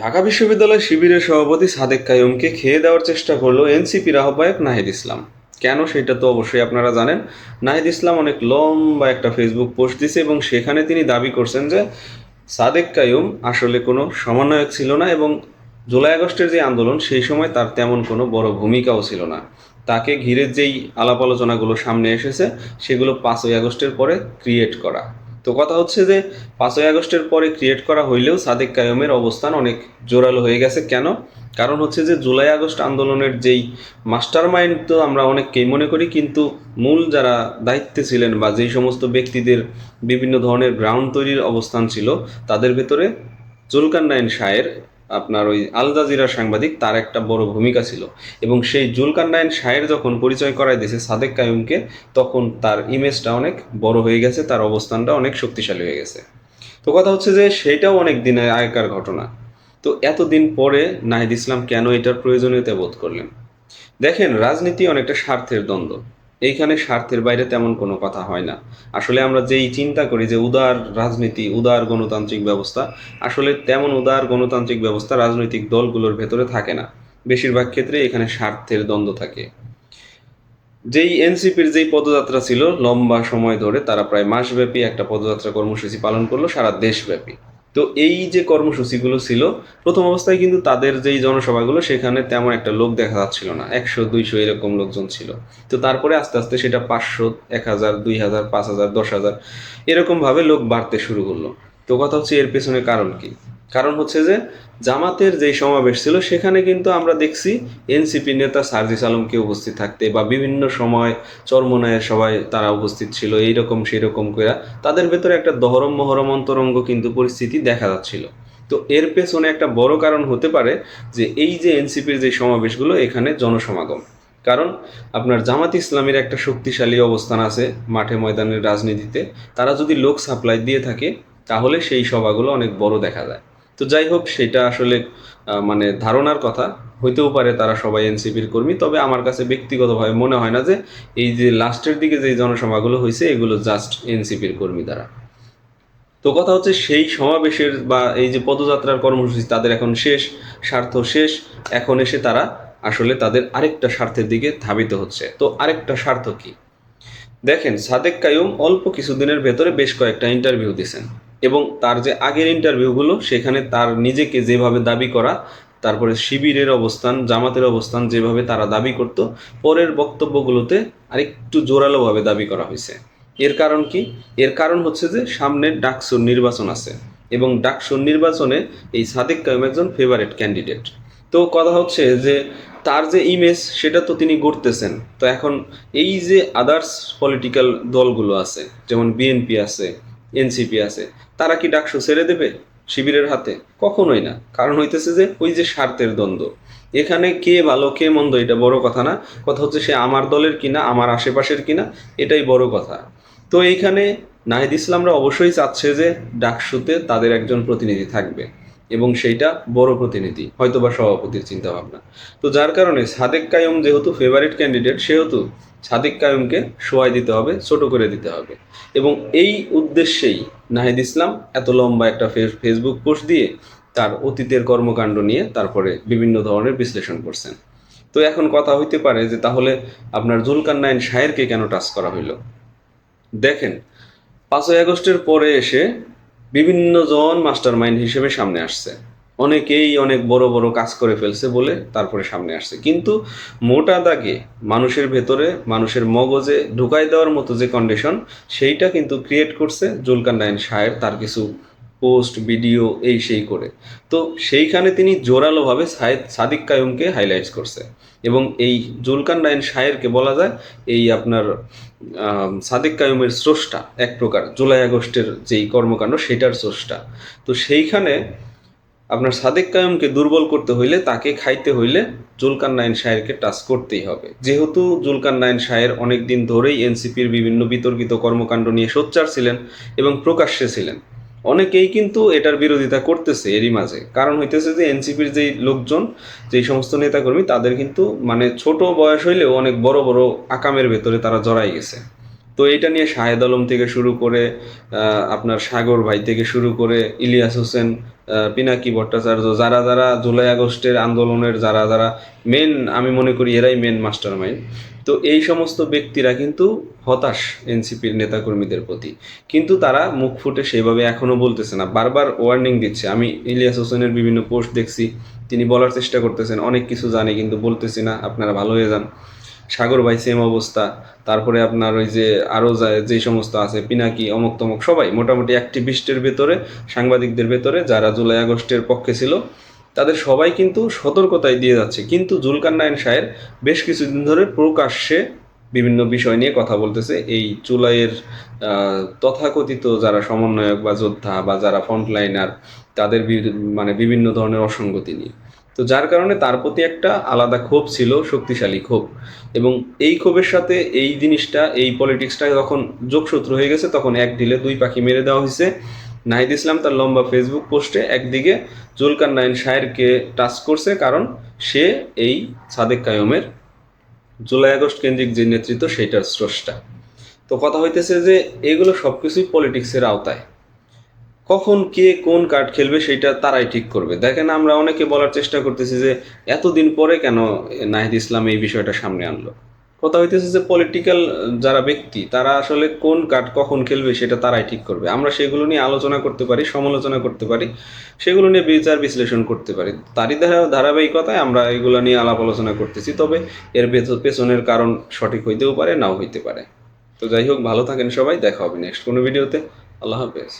ঢাকা বিশ্ববিদ্যালয় শিবিরের সভাপতি সাদেক কাইয়ুমকে খেয়ে দেওয়ার চেষ্টা করলো এনসিপির আহ্বায়ক নাহিদ ইসলাম। কেন সেটা তো অবশ্যই আপনারা জানেন। নাহিদ ইসলাম অনেক লম্বা একটা ফেসবুক পোস্ট দিছে এবং সেখানে তিনি দাবি করছেন যে সাদেক কাইয়ুম আসলে কোনো সমন্বয়ক ছিল না এবং জুলাই আগস্টের যে আন্দোলন সেই সময় তার তেমন কোনো বড় ভূমিকাও ছিল না। তাকে ঘিরে যেই আলাপ আলোচনাগুলো সামনে এসেছে সেগুলো 5ই আগস্টের পরে ক্রিয়েট করা। তো কথা হচ্ছে যে 5ই আগস্টের পরে ক্রিয়েট করা হইলেও সাদেক কাইয়ুমের অবস্থান অনেক জোরালো হয়ে গেছে। কেন? কারণ হচ্ছে যে জুলাই আগস্ট আন্দোলনের যেই মাস্টার মাইন্ড তো আমরা অনেককেই মনে করি, কিন্তু মূল যারা দায়িত্বে ছিলেন বা যেই সমস্ত ব্যক্তিদের বিভিন্ন ধরনের গ্রাউন্ড তৈরির অবস্থান ছিল তাদের ভেতরে জুলকারনাইন শাহের, আপনার ওই আল জাজিরার সাংবাদিক, তার একটা বড় ভূমিকা ছিল। এবং সেই জুলকারনাইন শাহের যখন পরিচয় করায় দিয়েছে সাদেক কাইয়ুমকে, তখন তার ইমেজটা অনেক বড় হয়ে গেছে, তার অবস্থানটা অনেক শক্তিশালী হয়ে গেছে। তো কথা হচ্ছে যে সেটাও অনেক দিনের আগেকার ঘটনা। তো এতদিন পরে নাহিদ ইসলাম কেন এটার প্রয়োজনীয়তা বোধ করলেন? দেখেন, রাজনীতি অনেকটা স্বার্থের দ্বন্দ্ব। এইখানে স্বার্থের বাইরে তেমন কোনো কথা হয় না। আসলে আমরা যেই চিন্তা করি যে উদার রাজনীতি, উদার গণতান্ত্রিক ব্যবস্থা, আসলে তেমন উদার গণতান্ত্রিক ব্যবস্থা রাজনৈতিক দলগুলোর ভেতরে থাকে না। বেশিরভাগ ক্ষেত্রে এখানে স্বার্থের দ্বন্দ্ব থাকে। যেই এনসিপির যেই পদযাত্রা ছিল লম্বা সময় ধরে, তারা প্রায় মাসব্যাপী একটা পদযাত্রা কর্মসূচি পালন করলো সারা দেশব্যাপী। তো এই যে কর্মসূচিগুলো ছিল, প্রথম অবস্থায় কিন্তু তাদের যেই জনসভাগুলো সেখানে তেমন একটা লোক দেখা যাচ্ছিল না, 100 200 এরকম লোকজন ছিল। তো তারপরে আস্তে আস্তে সেটা 500, 1000, 2000, 5000, 10,000 এরকমভাবে লোক বাড়তে শুরু করলো। তো কথা হচ্ছে এর পেছনে কারণ কি? কারণ হচ্ছে যে জামাতের যেই সমাবেশ ছিল সেখানে কিন্তু আমরা দেখছি এনসিপি নেতা সার্জিস আলমকে উপস্থিত থাকতে, বা বিভিন্ন সময় চরমোনায়ের সবাই তারা উপস্থিত ছিল, এইরকম সেই রকম করে তাদের ভেতরে একটা দহরম মহরম অন্তরঙ্গ কিন্তু পরিস্থিতি দেখা যাচ্ছিল। তো এর পেছনে একটা বড় কারণ হতে পারে যে এই যে এনসিপির যে সমাবেশগুলো, এখানে জনসমাগম। কারণ আপনার জামাত ইসলামের একটা শক্তিশালী অবস্থান আছে মাঠে ময়দানের রাজনীতিতে। তারা যদি লোক সাপ্লাই দিয়ে থাকে তাহলে সেই সভাগুলো অনেক বড় দেখা যায়। তো যাই হোক, সেটা আসলে মানে ধারণার কথা, হইতেও পারে তারা সবাই এনসিপির কর্মী, তবে আমার কাছে ব্যক্তিগতভাবে মনে হয় না যে এই যে লাস্টের দিকে যে জনসভাগুলো হয়েছে এগুলো জাস্ট এনসিপির কর্মী দ্বারা। তো কথা হচ্ছে সেই সমাবেশের বা এই যে পদযাত্রার কর্মসূচি তাদের এখন শেষ, স্বার্থ শেষ। এখন এসে তারা আসলে তাদের আরেকটা স্বার্থের দিকে ধাবিত হচ্ছে। তো আরেকটা স্বার্থ কি? দেখেন, সাদেক কাইয়ুম অল্প কিছুদিনের ভেতরে বেশ কয়েকটা ইন্টারভিউ দিয়েছেন এবং তার যে আগের ইন্টারভিউগুলো সেখানে তার নিজেকে যেভাবে দাবি করা, তারপরে শিবিরের অবস্থান, জামাতের অবস্থান যেভাবে তারা দাবি করত, পরের বক্তব্যগুলোতে আরেকটু জোরালোভাবে দাবি করা হয়েছে। এর কারণ কি? এর কারণ হচ্ছে যে সামনে ডাকসুর নির্বাচন আছে এবং ডাকসুর নির্বাচনে এই সাদেক কাইয়ুম একজন ফেভারিট ক্যান্ডিডেট। তো কথা হচ্ছে যে তার যে ইমেজ সেটা তো তিনি গড়তেছেন। তো এখন এই যে আদার্স পলিটিক্যাল দলগুলো আছে, যেমন বিএনপি আছে, এনসিপি আছে, তারা কি ডাকসু ছেড়ে দেবে শিবিরের হাতে? কখনোই না। কারণ হইতেছে যে ওই যে স্বার্থের দ্বন্দ্ব। এখানে কে ভালো কে মন্দ এটা বড় কথা না, কথা হচ্ছে সে আমার দলের কিনা, আমার আশেপাশের কিনা, এটাই বড় কথা। তো এইখানে নাহিদ ইসলামরা অবশ্যই চাচ্ছে যে ডাকসুতে তাদের একজন প্রতিনিধি থাকবে এবং সেইটা বড় প্রতিনিধি, হয়তোবা সভাপতির চিন্তা ভাবনা। তো যার কারণে সাদেক কাইয়ুম যেহেতু ফেভারিট ক্যান্ডিডেট, সেহেতু সাদেক কাইয়ুমকে শোয়াই দিতে হবে, ছোট করে দিতে হবে। এবং এই উদ্দেশ্যেই নাহিদ ইসলাম এত লম্বা একটা ফেসবুক পোস্ট দিয়ে তার অতীতের কর্মকাণ্ড নিয়ে তারপরে বিভিন্ন ধরনের বিশ্লেষণ করছেন। তো এখন কথা হইতে পারে যে তাহলে আপনার জুলকারনাইন শাহেরকে কেন টাচ করা হইলো? দেখেন, 5ই আগস্টের পরে এসে বিভিন্ন জন মাস্টার মাইন্ড হিসেবে সামনে আসছে। অনেকেই অনেক বড় বড় কাজ করে ফেলছে বলে তারপরে সামনে আসছে, কিন্তু মোটা দাগে মানুষের ভেতরে, মানুষের মগজে ঢুকাই দেওয়ার মতো যে কন্ডিশন, সেইটা কিন্তু ক্রিয়েট করছে জুলকারনাইন সাহেব তার কিছু পোস্ট ভিডিও এই সেই করে। তো সেইখানে তিনি জোরালোভাবে সাদিক কায়ুমকে হাইলাইটস করছে এবং এই জুলকারনাইন শাহেরকে বলা যায় এই আপনার সাদিক কায়ুমের স্রষ্টা এক প্রকার, জুলাই আগস্টের যেই কর্মকাণ্ড সেটার স্রষ্টা। তো সেইখানে আপনার সাদেক কায়ুমকে দুর্বল করতে হইলে, তাকে খাইতে হইলে জুলকারনাইন শাহেরকে টাচ করতেই হবে। যেহেতু জুলকারনাইন শাহের অনেক দিন ধরেই এনসিপির বিভিন্ন বিতর্কিত কর্মকাণ্ড নিয়ে সোচ্চার ছিলেন এবং প্রকাশ্যে ছিলেন, অনেকেই কিন্তু এটার বিরোধিতা করতেছে এরই মাঝে। কারণ হইতেছে যে এনসিপির যেই লোকজন, যেই সমস্ত নেতাকর্মী, তাদের কিন্তু মানে ছোট বয়স হইলেও অনেক বড় বড় আকামের ভেতরে তারা জড়াই গেছে। তো এটা নিয়ে শাহেদ আলম থেকে শুরু করে আপনার সাগর ভাই থেকে শুরু করে ইলিয়াস হোসেন, পিনাকি ভট্টাচার্য, যারা যারা জুলাই আগস্টের আন্দোলনের যারা যারা মেন, আমি মনে করি এরাই মেন মাস্টার মাইন্ড। তো এই সমস্ত ব্যক্তিরা কিন্তু হতাশ এনসিপির নেতাকর্মীদের প্রতি, কিন্তু তারা মুখ ফুটে সেভাবে এখনও বলতেছে না, বারবার ওয়ার্নিং দিচ্ছে। আমি ইলিয়াস হোসেনের বিভিন্ন পোস্ট দেখছি, তিনি বলার চেষ্টা করতেছেন অনেক কিছু জানি কিন্তু বলতেছি না, আপনারা ভালো হয়ে যান। সাগর ভাই সেম অবস্থা। তারপরে আপনার ওই যে আরও যে সমস্ত আছে পিনাকি অমুক তমুক, সবাই মোটামুটি অ্যাক্টিভিস্টের ভেতরে, সাংবাদিকদের ভেতরে যারা জুলাই আগস্টের পক্ষে ছিল, তাদের সবাই কিন্তু সতর্কতায় দিয়ে যাচ্ছে। কিন্তু জুলকারনাইন সাহেব বেশ কিছুদিন ধরে প্রকাশ্যে বিভিন্ন বিষয় নিয়ে কথা বলতেছে, এই জুলাইয়ের তথাকথিত যারা সমন্বয়ক বা যোদ্ধা বা যারা ফ্রন্টলাইনার, তাদের মানে বিভিন্ন ধরনের অসঙ্গতি নিয়ে। তো যার কারণে তার প্রতি একটা আলাদা ক্ষোভ ছিল, শক্তিশালী ক্ষোভ। এবং এই ক্ষোভের সাথে এই জিনিসটা, এই পলিটিক্সটা যখন যোগসূত্র হয়ে গেছে, তখন এক ঢিলে দুই পাখি মেরে দেওয়া হয়েছে। নাহিদ ইসলাম তার লম্বা ফেসবুক পোস্টে একদিকে জুলকারনাইন সাহেরকে টাচ করছে, কারণ সে এই সাদেক কায়ুমের জুলাই আগস্ট কেন্দ্রিক যে নেতৃত্ব সেইটার স্রষ্টা। তো কথা হইতেছে যে এগুলো সব কিছুই পলিটিক্সের আওতায়, কখন কে কোন কার্ড খেলবে সেটা তারাই ঠিক করবে। দেখেন, আমরা অনেকে বলার চেষ্টা করতেছি যে এতদিন পরে কেন নাহিদ ইসলাম এই বিষয়টা সামনে আনলো। কথা হইতেছে যে পলিটিক্যাল যারা ব্যক্তি, তারা আসলে কোন কার্ড কখন খেলবে সেটা তারাই ঠিক করবে। আমরা সেগুলো নিয়ে আলোচনা করতে পারি, সমালোচনা করতে পারি, সেগুলো নিয়ে বিচার বিশ্লেষণ করতে পারি। তারই ধারাবাহিকতায় আমরা এগুলো নিয়ে আলাপ আলোচনা করতেছি। তবে এর পেছনের কারণ সঠিক হইতেও পারে, নাও হইতে পারে। তো যাই হোক, ভালো থাকেন সবাই, দেখা হবে নেক্সট কোনো ভিডিওতে। আল্লাহ হাফেজ।